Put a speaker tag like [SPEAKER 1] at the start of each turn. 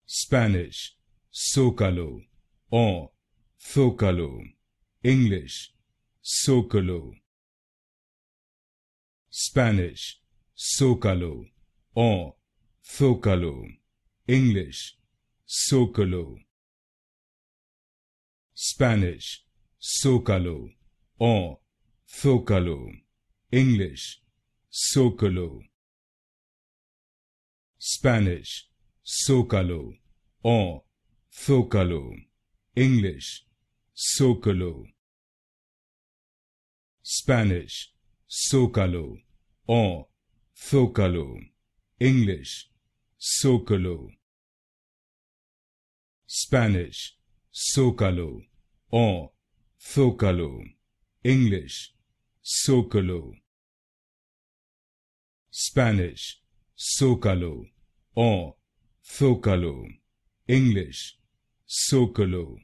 [SPEAKER 1] Spanish, Zócalo or Zocalo. English, Zócalo. Spanish, Zócalo or Zocalo. English, Zócalo. Spanish, Zócalo or Zocalo. English, Zócalo. Spanish, Zócalo or Zocalo. English, Zócalo. Spanish, Zócalo or Zocalo. English, Zócalo. Spanish, Zócalo or Zocalo. English, Zócalo. Spanish, Zócalo or Zocalo. English, Zócalo.